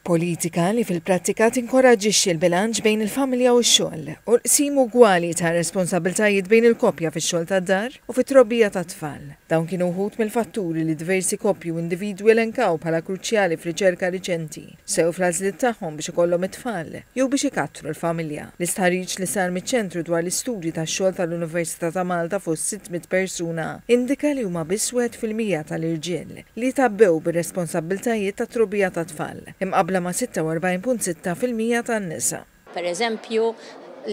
Politika li fil-prattika tinkoraġġixxi l-bilanċ bejn il-familja u x-xogħol u l-qsim ugwali ta' responsabiltajiet bejn il-koppja fix-xogħol tad-dar u fit-trobbija tat-tfal. Dawn kienu wħud mill-fatturi li diversi koppji u individwi elenkaw bħala kruċjali f'riċerka riċenti sew fl-għażliet tagħhom biex ikollhom it-tfal jew biex ikattru l-familja. L-istħarriġ li sar miċ-ċentru dwar l-istudji tax-xogħol tal-Università ta' Malta fost 600 persuna indika li huma biss 1% tal-irġiel li tabbew bir-responsabbiltajiet tat-trobbija tat-tfal imqabbla ma' 46.6% tan-nisa. Pereżempju,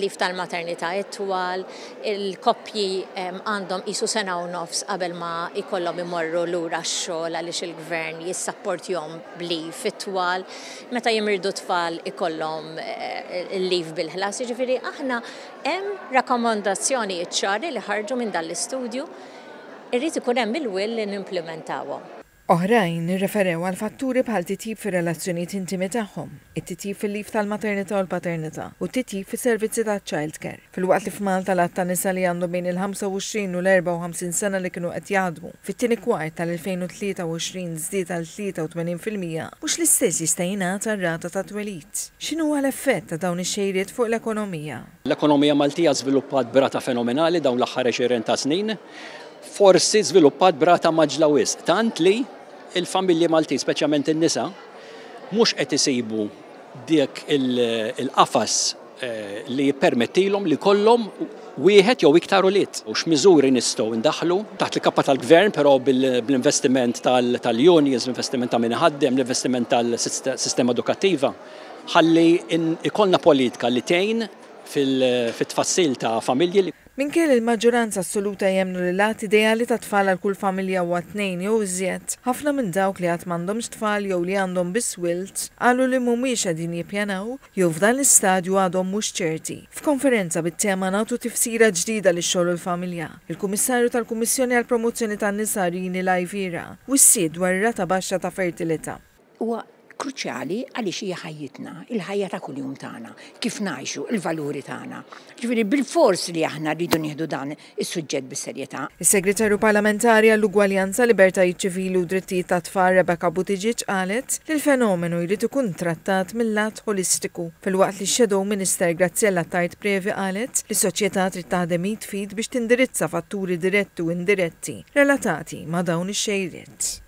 lif tal-maternità it-twal, il-koppji għandhom qisu sena u nofs qabel ma ikollhom imorru lura x-xogħol għaliex il-gvern jissapportjhom b'lif it-twal, meta jimirdu tfal ikollhom il-lif bil-ħlas. Jiġifieri aħna hemm rakkomandazzjoni ċari li ħarġu minn dan l-istudju, irrid ikun hemm il-will li nimplementawhom. Oħrajn irreferew għal fatturi bħal titjib fir-relazzjonijiet intimi tagħhom, it-titjib fil-lif tal-maternità u l-paternità u t-titjib fis-servizzi taċ-child care. Fil-waqt li f'Malta l-att ta' nisa li għandhom bejn il-25 u l-54 sena li kienu qed jaħdmu fit-tieni kwart tal-2023 żdied għal 83% mhux l-istess jista' jingħata r-rata ta' twelid. X'inhu l-effett ta' dawn ix-xejriet fuq l-ekonomija? L-ekonomija Maltija żviluppat b'rata fenomenali dawn l-aħħar 20 ta' snin. Forsi żviluppat b'rata maġla wisq, tant li il-familji Malti, speċjalment in-nisa, mhux qed isibu dik il-qafas li jippermettilhom li kollhom wieħed jew iktar ulied. U x'miżuri nistgħu ndaħlu taħt il-kappa tal-gvern, però bl-investiment tal-unions, l-investiment ta' min iħaddem, l-investiment tal-sistema edukattiva, ħalli ikollna politika li tgħin fit-tfassil ta' familji. Minkejn il-maġġoranza assoluta jemmnu li l-att ideali ta' tfal għal kull familja huwa 2 jew iżjed, ħafna minn dawk li qatt m'għandhomx tfal jew li għandhom biss wild qalu li mhumiex qegħdin jippjanaw jew f'dan l-istadju għadhom mhux ċerti. F'konferenza bit-tema nagħtu tifsira ġdida lix-xogħol u l-familja, il-Kummissarju tal-Kummissjoni għall Promozzjoni tan-Nisa Rini Lajvira wissiet dwar ir-rata baxxa ta' fertilità. Kruċjali għaliex hija ħajjitna, il-ħajja ta' kuljum tagħna, kif ngħixu, il-valuri tagħna. Ġifieri bil-fors li aħna rridu nieħdu dan is-suġġett bis-serjetà. Is-Segretarju Parlamentari għall-Ugwaljanza, Libertajiet Ċivili u Drittijiet tat-Tfal Rebecca Buttigieg qalet li l-fenomenu jrid ikun trattat mill-lat holistiku. Filwaqt li x-Shadow Minister Graziella Tajt Previ qalet li s-soċjetà trid taħdem id biex tindirizza fatturi diretti u indiretti relatati ma' dawn ix-xejriet.